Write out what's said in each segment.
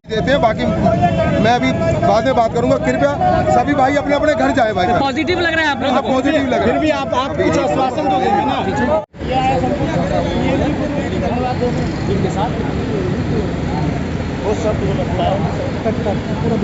देते हैं। बाकी मैं अभी बाद में बात करूंगा। कृपया सभी भाई अपने अपने घर जाए भाई। पॉजिटिव लग रहा है आप लोग? हाँ, पॉजिटिव लग रहा है। फिर भी आप कुछ आश्वासन दोगे ना? वो सब लगता है पूरा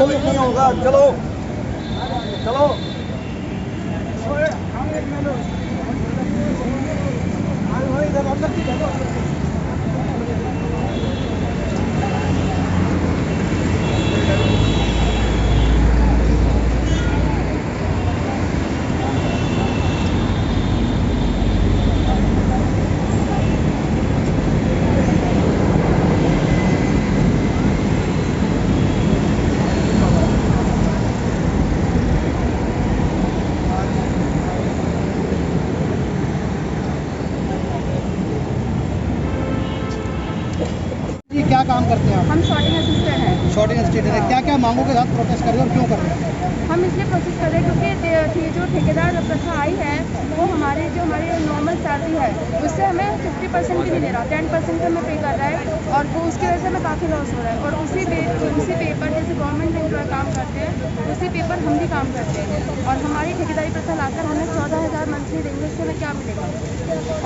बिल्कुल होगा। चलो चलो क्या काम करते हैं आप? हम शॉर्टिंग असिस्टेंट हैं। शॉर्टिंग असिस्टेंट है। क्या क्या मांगों के साथ प्रोटेस्ट कर रहे हैं और क्यों कर रहे हैं? हम इसलिए प्रोसेस कर रहे हैं क्योंकि जो ठेकेदार प्रथा आई है वो हमारी नॉर्मल सैलरी है उससे हमें 50% भी नहीं दे रहा, 10% हमें पे कर रहा है और वो उसकी वजह से हमें काफ़ी लॉस हो रहा है। और उसी पेपर जैसे गवर्नमेंट एम्प्लॉय काम करते हैं उसी पेपर हम भी काम करते हैं और हमारी ठेकेदारी प्रथा लाकर हमें 14,000 मंथली देंगे, उससे हमें क्या मिलेगा?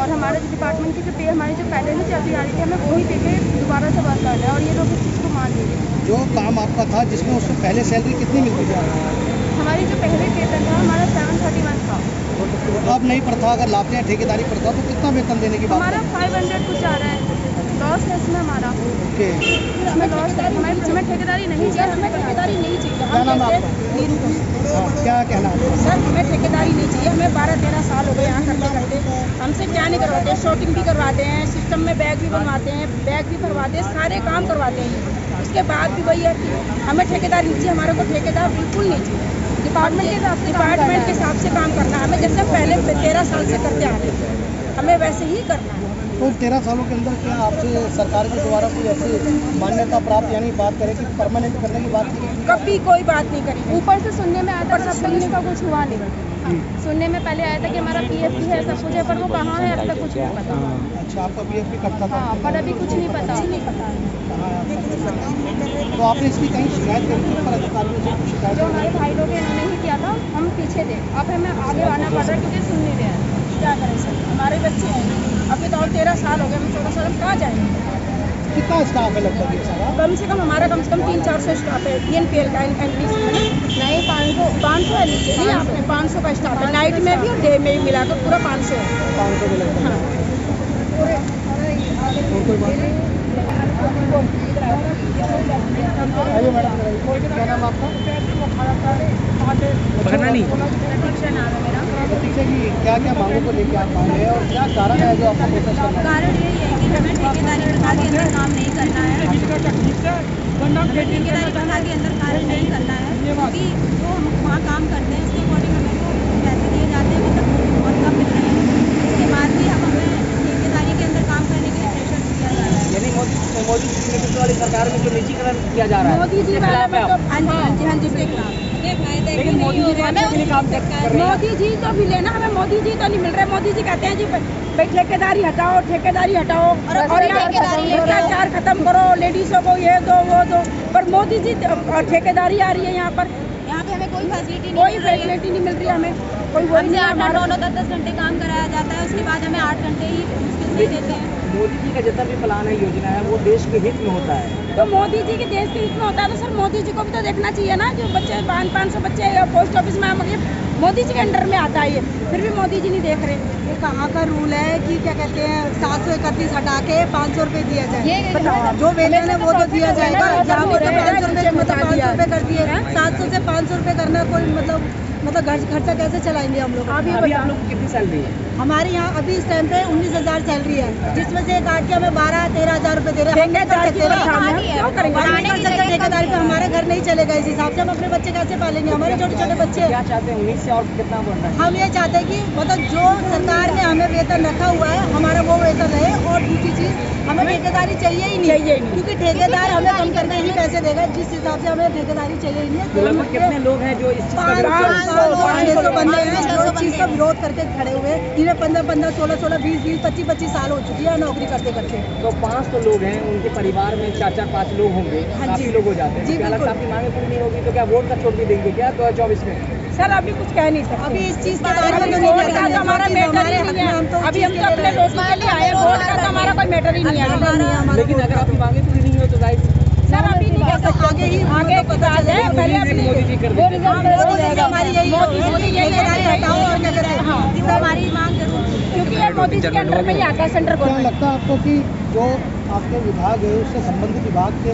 और हमारे डिपार्टमेंट की जो पे हमारी जो पहले से चलती आ रही थी हमें वही पे दोबारा से वर्क करना है और ये लोग इस चीज़ को मान लीजिए। जो काम आपका था जिसमें उससे पहले सैलरी कितनी मिलती थी? हमारी जो पहले वेतन था हमारा 731 था। अब नई प्रथा अगर लाते हैं ठेकेदारी प्रथा तो कितना वेतन देने की बात? हमारा 500 कुछ आ रहा है। लॉस है इसमें हमारा। ओके, हमें लॉस है, हमें ठेकेदारी नहीं चाहिए, हमें ठेकेदारी नहीं चाहिए। क्या नाम है आपका? क्या कहना है? सर हमें ठेकेदारी नहीं चाहिए। हमें 12-13 साल हो गए यहाँ करते करते। हमसे क्या नहीं करवाते हैं, शॉटिंग भी करवाते हैं, सिस्टम में बैग भी बनवाते हैं, बैग भी भरवाते हैं, सारे काम करवाते हैं। उसके बाद भी वही है कि हमें ठेकेदारी नहीं चाहिए। हमारे को ठेकेदार बिल्कुल नहीं चाहिए। डिपार्टमेंट के हिसाब से काम करना है हमें, जैसे पहले 13 साल से करते आ रहे हैं हमें वैसे ही करना है। तो 13 सालों के अंदर क्या आपसे सरकार के द्वारा कोई ऐसी मान्यता प्राप्त यानी बात करें कि परमानेंट करने की बात की? कभी कोई बात नहीं करी। ऊपर से सुनने में आया था, सब तक इसका कुछ हुआ नहीं। सुनने में पहले आया था कि हमारा पीएफ भी है, सब कुछ है, पर वो कहाँ है अब तक कुछ नहीं पता। अच्छा, आपका पीएफ भी कटता था? हाँ, पर अभी कुछ नहीं पता। तो आपने इसकी कहीं शिकायत करी थी पर अधिकारियों से? शिकायत जो हमारे भाई लोग नहीं किया था, हम पीछे थे, अब हमें आगे आना पड़ रहा है क्योंकि सुन नहीं रहे हैं। क्या करें सर, हमारे बच्चे हैं अभी तो और 13 साल हो गए, हम 14 साल हम कहाँ जाएंगे? कितना स्टाफ है लगभग ये सारा? कम से कम हमारा कम से कम 300-400 स्टाफ है DNPL का NPC में। नहीं, 500 है नीचे। नहीं आपने 500 का स्टाफ है, नाइट में भी और डे में भी मिलाकर पूरा 500 है। 500 के लगभग। हाँ और कोई बात नहीं? आइए मैडम, क्या नाम आपका? पकड़ना नहीं। प्रतीक्षा नाम है मेरा। प्रतीक्षा जी, क्या क्या मांगों को लेकर आप आए हैं और क्या कारण है जो आपको प्रोटेस्ट करना है? कारण यही है कि हमें ठेकेदारी प्रथा के अंदर काम नहीं करना है। हमें ठेकेदारी प्रथा के अंदर कार्य नहीं करना है क्योंकि जो हम वहाँ काम करते हैं उसके अकॉर्डिंग हमें को पैसे दिए जाते हैं मतलब और कम मिल रहे हैं। इसके बाद भी अब हमें ठेकेदारी के अंदर काम करने के लिए प्रेशर दिया जा रहा है। यानी मोदी जी की नेतृत्व वाली सरकार में जो निजीकरण किया जा रहा है मोदी जी हाँ जी के खिलाफ। लेकिन मोदी जी ने अच्छे के लिए काम कर रहे हैं। मोदी जी तो भी लेना, हमें मोदी जी तो नहीं मिल रहे। मोदी जी कहते हैं जी भाई ठेकेदारी हटाओ, ठेकेदारी हटाओ और यहाँ भ्रष्टाचार खत्म करो, लेडीजों को ये दो वो दो, पर मोदी जी ठेकेदारी आ रही है यहाँ पर। यहाँ पे हमें कोई फैसिलिटी नहीं मिल रही है हमें, कोई वही नहीं है। 9-9 10-10 घंटे काम कराया जा बाद हमें 8 घंटे ही मुश्किल से देते हैं। मोदी जी का जितना भी प्लान है, योजना है, वो देश के हित में होता है। तो मोदी जी के देश के हित में होता है तो सर मोदी जी को भी तो देखना चाहिए ना, जो बच्चे 500 बच्चे पोस्ट ऑफिस में मोदी जी के अंडर में आता है ये, फिर भी मोदी जी नहीं देख रहे। ये कहाँ का रूल है कि क्या कहते हैं 731 हटा के 500 रुपये दिया जाए, जो वेतन है वो तो दिया जाएगा। जहाँ पे 500 रुपये मतलब 500 रुपये कर दिए, 700 से 500 रुपये करना कोई मतलब घर खर्चा कैसे चलाएंगे हम लोग? अभी आप लोग कितनी सैलरी है? हमारे यहाँ अभी इस टाइम पे 19,000 सैलरी है, जिसमें से काट के हमें 12-13 हज़ार रुपये दे रहे हैं। ठेकेदारी पे हमारा घर नहीं चलेगा, इस हिसाब से हम अपने बच्चे कैसे पालेंगे? हमारे छोटे छोटे बच्चे। क्या चाहते हैं 19 से और कितना बढ़ना है? हम ये चाहते हैं कि मतलब जो सरकार ने हमें वेतन रखा हुआ है हमारा वो वेतन रहे, और दूसरी चीज़ हमें ठेकेदारी चाहिए ही नहीं, क्योंकि ठेकेदार हमें कम करके ही पैसे देगा, जिस हिसाब से हमें ठेकेदारी चाहिए ही नहीं। लगभग कितने लोग हैं जो इस चीज़ का 500 बंदे हैं जो चीज़ का विरोध करके खड़े हुए हैं। इन्हें 15-15, 16-16, 20-20, 25-25 साल हो चुकी है नौकरी करते करते। तो 5 तो लोग हैं, उनके परिवार में 4-4-5 लोग होंगे, काफी लोग हो जाते हैं। जी, क्या लगता है आपकी मांगे पूरी नहीं होगी तो क्या वोट का छोड़ भी देंगे क्या 2024 में? सर अभी कुछ कह नहीं सकते, अभी इस चीज़ के बारे में अभी वोट का तो हमारा मैटर ही नहीं है। अभी हम तो अपने रोटी के लिए आए, वोट का तो हमारा कोई मैटर ही नहीं है। लेकिन अगर आपकी मांगे पूरी नहीं हो तो गाइस सर अभी नहीं कह सकते, आगे की बात है, पहले अपनी मोदी जी कर देते हैं। हमारी यही हटाओ और क्या करें? हमारी मांग जरूर, क्योंकि ये मोदी जी के अंडर में ही आता है सेंट्रल क्या गवर्नमेंट। लगता है आपको कि जो आपके विभाग है उससे संबंधित विभाग के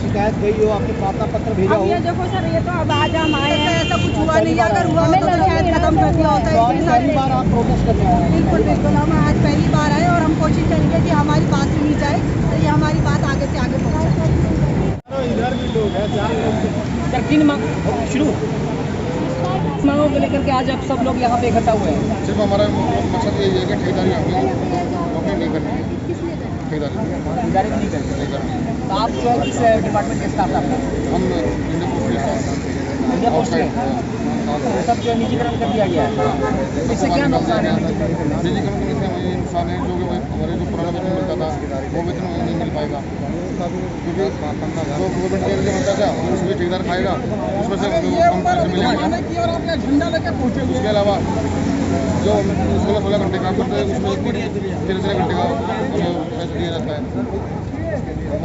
शिकायत गई हो, आपने प्रार्थना पत्र भेजा अब हो? ये देखो सर, ये तो अब आज हम आए हैं, ऐसा कुछ हुआ नहीं, अगर हुआ होता तो शायद खत्म कर दिया होता है। पहली बार आप प्रोटेस्ट करने आए हैं? बिल्कुल बिल्कुल, हम आज पहली बार आए और हम कोशिश करेंगे कि हमारी बात सुनी जाए, तो ये हमारी बात आगे से आगे पहुँचे। इधर भी लोग हैं, सर किन मांग शुरू मांगों को लेकर के आज आप सब लोग यहाँ पे इकट्ठा हुए हैं? सिर्फ हमारा मकसद यही है कि ठेकेदारी नौकरी नहीं करनी है, ठेकेदारी नहीं करते। तो आप जो है किस डिपार्टमेंट के स्टाफ हैं? हम इंडिया पोस्ट में सब जो निजीकरण कर दिया गया है, इससे क्या नुकसान है? निजीकरण करने से हमें ये नुकसान है, जो कि हमारे जो पुराना वेतन मिलता था वो वेतन हमें नहीं मिल पाएगा, क्योंकि जो गवर्नमेंट के जो मिलता था उसमें ठेकेदार खाएगा, उसमें से कम पैसे मिलेंगे। उसके अलावा जो 16-16 घंटे काम करते हैं उसमें 13-13 घंटे का हमें पैसा दिया जाता है।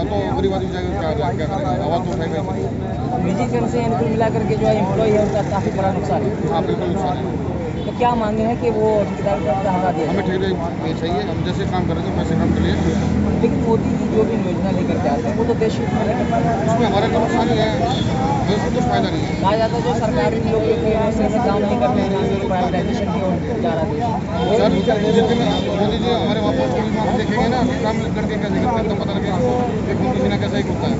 तो गरीब आदमी जाएगा क्या करेगा, आवाज़ तो उठाएगा। निजीकरण से इनको मिला करके जो है एम्प्लॉय है उनका काफ़ी बड़ा नुकसान है। हाँ बिल्कुल नुकसान है। तो क्या मांगे हैं कि वो ठेकेदार का हटा दिया? हमें ठेकेदारी चाहिए, हम जैसे काम कर रहे थे वैसे काम के लिए। लेकिन मोदी जी जो भी योजना लेकर के आते हैं वो तो देश हित में लेकर के आते हैं। उसमें हमारा तो नुकसान ही है, हमें उसमें कुछ फायदा नहीं है। कहा जाता है जो सरकारी लोग से काम नहीं करते हैं, प्राइवेटाइजेशन की ओर जा रहा है। सर जितने मोदी जी हमारे वहाँ पर कोई वहाँ देखेंगे ना कि काम करके कैसे करते हैं तो पता लगेगा कि खून पसीना कैसा ही होता है।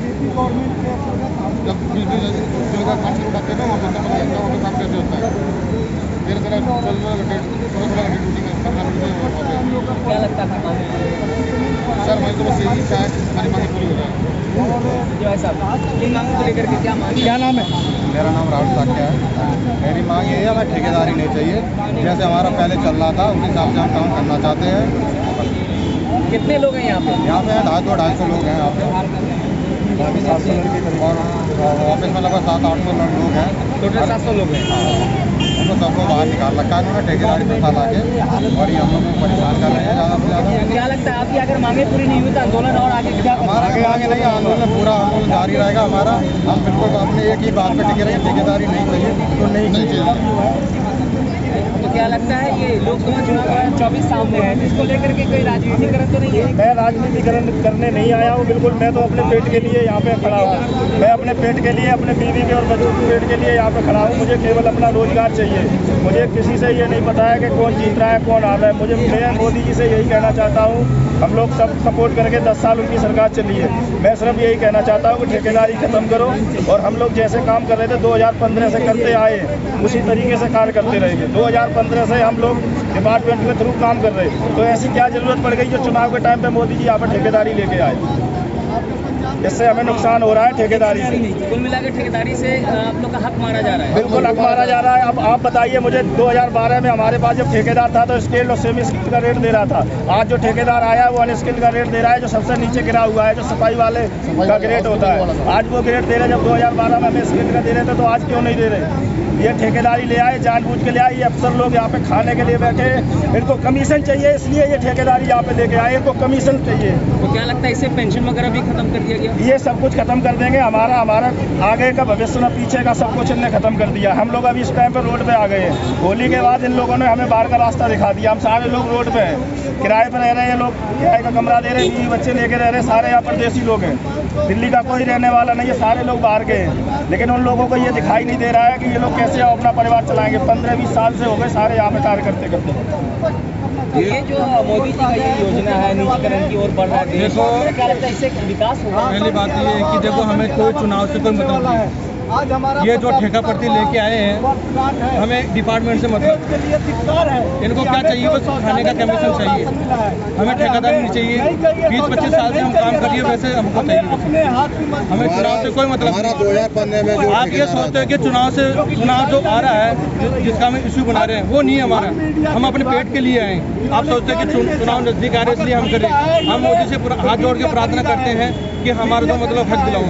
जब 20 का काम शुरू करते हैं ना वहाँ पर पता लगता है वहाँ पर काम कैसे होता है। 13-13 घंटे 16 घंटे ड्यूटी में करना पड़ता है। क्या लगता है मांगे? सर हमारी तो बस यही इच्छा है हमारी मांगे पूरी हो जाए। जी भाई साहब, इन मांगों को लेकर के क्या मांगे? क्या नाम है? मेरा नाम राहुल साक्या है। मेरी मांग ये है हमें ठेकेदारी नहीं चाहिए, जैसे हमारा पहले चल रहा था उस हिसाब से हम काम करना चाहते हैं। कितने लोग हैं यहाँ पे? यहाँ पे 250-250 लोग हैं यहाँ पे, और ऑफिस में लगभग 700-800 लोग हैं। टोटल 700 लोग हैं। उनको सबको बाहर निकाल रखा है उन्होंने ठेकेदारी में ला के, और ये हम लोग को परेशान कर रहे हैं ज़्यादा से ज़्यादा। क्या लगता है आपकी अगर मांगे पूरी नहीं हुई तो आंदोलन और आगे क्या? हमारा आगे नहीं, आंदोलन पूरा आंदोलन जारी रहेगा हमारा। हम बिल्कुल अपने एक ही बात पे टिके रहेंगे, ठेकेदारी नहीं चाहिए तो नहीं चाहिए। तो क्या लगता है ये लोकसभा चुनाव 2024 सामने है, इसको लेकर के कोई राजनीतिकरण तो नहीं है? मैं राजनीतिकरण करने नहीं आया हूँ, बिल्कुल मैं तो अपने पेट के लिए यहाँ पे खड़ा हूँ। मैं अपने पेट के लिए, अपने बीवी के और बच्चों के पेट के लिए यहाँ पे खड़ा हूँ। मुझे केवल अपना रोजगार चाहिए। मुझे किसी से ये नहीं पता है कि कौन जीत रहा है कौन हार रहा है। मैं मोदी जी से यही कहना चाहता हूँ, हम लोग सब सपोर्ट करके 10 साल उनकी सरकार चली है। मैं सिर्फ यही कहना चाहता हूँ कि ठेकेदारी खत्म करो, और हम लोग जैसे काम कर रहे थे 2015 से करते आए उसी तरीके से कार्य करते रहेंगे। 2015 से हम लोग डिपार्टमेंट के थ्रू काम कर रहे हैं, तो ऐसी क्या जरूरत पड़ गई जो चुनाव के टाइम पे मोदी जी यहाँ पर ठेकेदारी लेके आए? इससे हमें नुकसान हो रहा है ठेकेदारी से। कुल मिलाकर ठेकेदारी से आप लोग का हक मारा जा रहा है। बिल्कुल हक मारा जा रहा है। अब आप बताइए मुझे 2012 में हमारे पास जब ठेकेदार था तो स्किल्ड और सेमी स्किल्ड का रेट दे रहा था। आज जो ठेकेदार आया है वो अनस्किल्ड का रेट दे रहा है, जो सबसे नीचे गिरा हुआ है, जो सफाई वाले का ग्रेड होता है। आज वो ग्रेड दे रहे, जब 2012 में हमें स्किल्ड का दे रहे थे तो आज क्यों नहीं दे रहे? ये ठेकेदारी ले आए, जानबूझ के ले आए। ये अफसर लोग यहाँ पे खाने के लिए बैठे, इनको कमीशन चाहिए, इसलिए ये ठेकेदारी यहाँ पे लेके आए, इनको कमीशन चाहिए। तो क्या लगता है इससे पेंशन वगैरह भी खत्म कर दिया गया? ये सब कुछ खत्म कर देंगे। हमारा आगे का भविष्य न पीछे का सब कुछ इनने खत्म कर दिया। हम लोग अभी इस टाइम पर रोड पे आ गए हैं। होली के बाद इन लोगों ने हमें बाहर का रास्ता दिखा दिया। हम सारे लोग रोड पे हैं, किराए पर रह रहे हैं, लोग किराए का कमरा दे रहे हैं, बीवी बच्चे लेके रह रहे हैं। सारे यहाँ पर देसी लोग हैं, दिल्ली का कोई रहने वाला नहीं है, सारे लोग बाहर गए हैं। लेकिन उन लोगों को ये दिखाई नहीं दे रहा है कि ये लोग कैसे अपना परिवार चलाएंगे। 15-20 साल से हो गए सारे यहाँ पे कार्य करते करते। ये जो मोदी जी का ये योजना है निजीकरण की ओर बढ़ रहा है, देखो क्या लगता है इससे विकास होगा? पहली बात ये है कि देखो हमें कोई चुनाव से कोई मतलब नहीं है। ये जो ठेका प्रति लेके आए हैं, हमें डिपार्टमेंट से मतलब इनको क्या चाहिए, बस खाने का कमीशन चाहिए। हमें ठेकेदारी नहीं चाहिए। 20-25 साल से हम काम करिए, वैसे हमको चाहिए। हमें चुनाव से कोई मतलब नहीं। 2015 में जो आप ये सोचते हैं कि चुनाव जो आ रहा है, जिसका हम इश्यू बना रहे हैं, वो नहीं है हमारा। हम अपने पेट के लिए आए। आप सोचते हैं कि चुनाव नजदीक आ रहे इसलिए हम करें। हम मोदी से हाथ जोड़ के प्रार्थना करते हैं कि हमारा तो मतलब हक दिलाओ।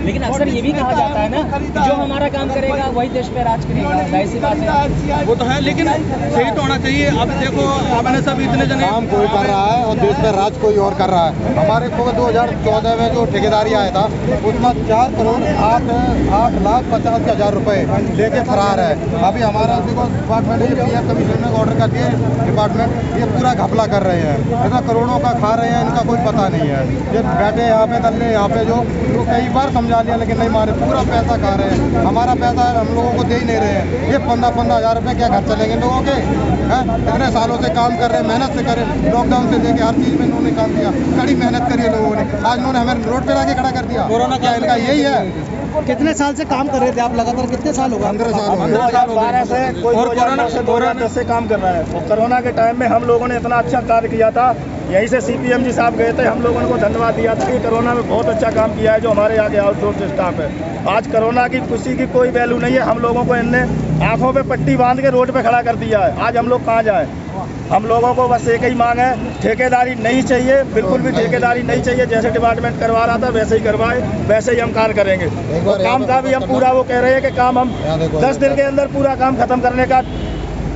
लेकिन अक्सर ये भी कहा जाता है ना, जो हमारा काम करेगा वही देश पे राज करेगा। ऐसी बात है, वो तो है, लेकिन सही तो होना चाहिए। अब देखो आपने सब इतने जने काम कोई कर रहा है और देश में राज कोई और कर रहा है। हमारे को 2014 में जो ठेकेदारी आया था उसमें 4 करोड़ 8,50,000 रुपए लेके फरार है। अभी हमारा देखो डिपार्टमेंट ये पीएम कमीशन में ऑर्डर करके डिपार्टमेंट ये पूरा घपला कर रहे हैं, इतना करोड़ों का खा रहे हैं, इनका कोई पता नहीं है। ये बैठे यहाँ पे दल्ले यहाँ पे जो कई बार समझा लिया लेकिन नहीं मारे, पूरा पैसा खा रहे हैं। हमारा पैसा हम लोगों को दे ही नहीं रहे हैं। ये 15-15,000 रुपये क्या घर चलेंगे लोगों के? हैं, इतने सालों से काम कर रहे हैं, मेहनत से करें, लॉकडाउन से लेके हर चीज़ में इन्होंने काम किया, कड़ी मेहनत करी है लोगों ने। आज इन्होंने हमें रोड पे लाके खड़ा कर दिया। कोरोना क्या इनका यही है? कितने साल से काम कर रहे थे आप लगातार? कितने साल हो गए? 15 साल हो गए। 2012 से कोई 2010 से काम कर रहा है। और कोरोना के टाइम में हम लोगों ने इतना अच्छा कार्य किया था, यहीं से CPM जी साहब गए थे, हम लोगों को धन्यवाद दिया था कि कोरोना में बहुत अच्छा काम किया है जो हमारे यहाँ के आउटसोर्स स्टाफ है। आज कोरोना की खुशी की कोई वैल्यू नहीं है। हम लोगों को इनने आंखों पे पट्टी बांध के रोड पे खड़ा कर दिया है। आज हम लोग कहाँ जाए? हम लोगों को बस एक ही मांग है, ठेकेदारी नहीं चाहिए, बिल्कुल भी ठेकेदारी नहीं चाहिए। जैसे डिपार्टमेंट करवा रहा था वैसे ही करवाए, वैसे ही हम कार्य करेंगे। और काम का भी हम पूरा वो कह रहे हैं कि काम हम 10 दिन के अंदर पूरा काम खत्म करने का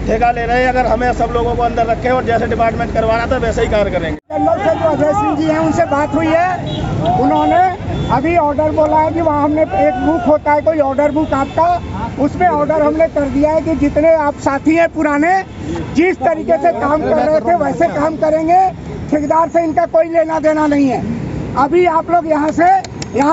ठेका ले रहे हैं। अगर हमें सब लोगों को अंदर रखे और जैसे डिपार्टमेंट करवाना था वैसे ही कार्य करेंगे। से जो अजय सिंह जी हैं उनसे बात हुई है, उन्होंने अभी ऑर्डर बोला है कि वहाँ हमने एक बुक होता है कोई ऑर्डर बुक आपका, उसमें ऑर्डर हमने कर दिया है कि जितने आप साथी हैं पुराने जिस तरीके से काम कर रहे थे वैसे काम करेंगे। ठेकेदार से इनका कोई लेना देना नहीं है। अभी आप लोग यहाँ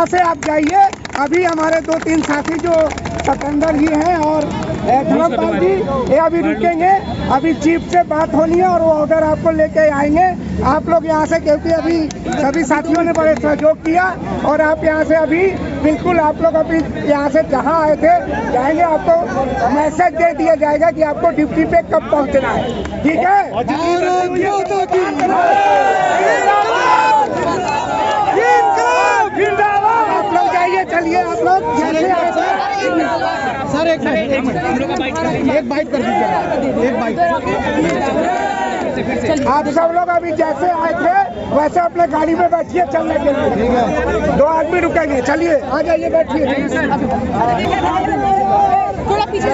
से आप जाइए। अभी हमारे 2-3 साथी जो सतेंद्र जी हैं और धर्मपाल जी, ये अभी रुकेंगे। अभी चीफ से बात होनी है और वो ऑर्डर आपको लेके आएंगे। आप लोग यहाँ से, क्योंकि अभी सभी साथियों ने बड़े सहयोग किया और आप यहाँ से अभी बिल्कुल आप लोग अभी यहाँ से जहाँ आए थे जाएंगे। आपको मैसेज दे दिया जाएगा कि आपको ड्यूटी पे कब पहुँचना है, ठीक है? आप लोग जाइए, चलिए आप लोग जैसे आए थे। सर एक बाइट कर दीजिए, एक बाइट। आप सब लोग अभी जैसे आए थे वैसे अपने गाड़ी में बैठिए चलने के लिए, ठीक है? 2 आदमी रुकेंगे, चलिए आ जाइए, बैठिए। थोड़ा पीछे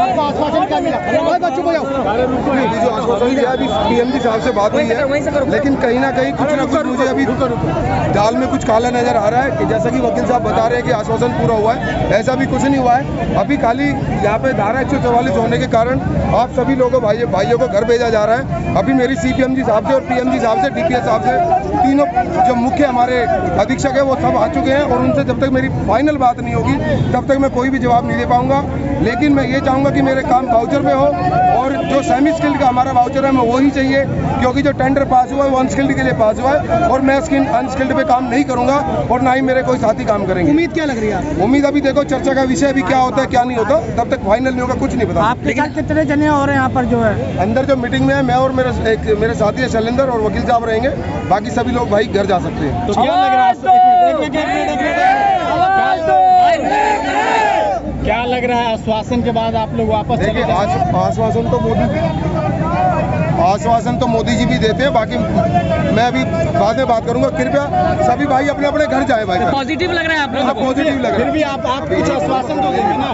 जो आश्वासन दिया अभी PM जी साहब से बात हुई है, लेकिन कहीं ना कहीं कुछ ना कुछ मुझे अभी दाल में कुछ काला नजर आ रहा है कि जैसा कि वकील साहब बता रहे हैं कि आश्वासन पूरा हुआ है, ऐसा भी कुछ नहीं हुआ है। अभी खाली यहाँ पे धारा 144 होने के कारण आप सभी लोगों भाइयों को घर भेजा जा रहा है। अभी मेरी CPM जी साहब से और PM जी साहब से, DPS साहब से, तीनों जो मुख्य हमारे अधीक्षक है वो सब आ चुके हैं और उनसे जब तक मेरी फाइनल बात नहीं होगी तब तक मैं कोई भी जवाब नहीं दे पाऊंगा। लेकिन मैं ये चाहूँगा कि मेरे मेरे काम वाउचर में हो, और जो सेमी स्किल्ड का हमारा वाउचर है हमें वही चाहिए, क्योंकि जो टेंडर पास हुआ है वो अनस्किल्ड के लिए पास हुआ है, और मैं अनस्किल्ड पे काम नहीं करूंगा और ना ही मेरे कोई साथी काम करेंगे। उम्मीद क्या लग रही है? उम्मीद अभी देखो चर्चा का विषय अभी क्या होता है क्या नहीं होता, तब तक फाइनल नहीं होगा, कुछ नहीं पता। आपके साथ कितने जने और यहाँ पर जो है अंदर जो मीटिंग में है मैं और मेरे साथी है शैलेंद्र और वकील साहब रहेंगे, बाकी सभी लोग भाई घर जा सकते हैं। तो क्या लग रहा है, क्या लग रहा है आश्वासन के बाद आप लोग वापस देखिए आश्वासन तो मोदी जी भी देते हैं, बाकी मैं अभी बाद में बात करूंगा। कृपया सभी भाई अपने अपने घर जाए भाई। पॉजिटिव लग रहा है आप लोगों को? पॉजिटिव लग रहा है। फिर भी आप कुछ आश्वासन तो देंगे ना?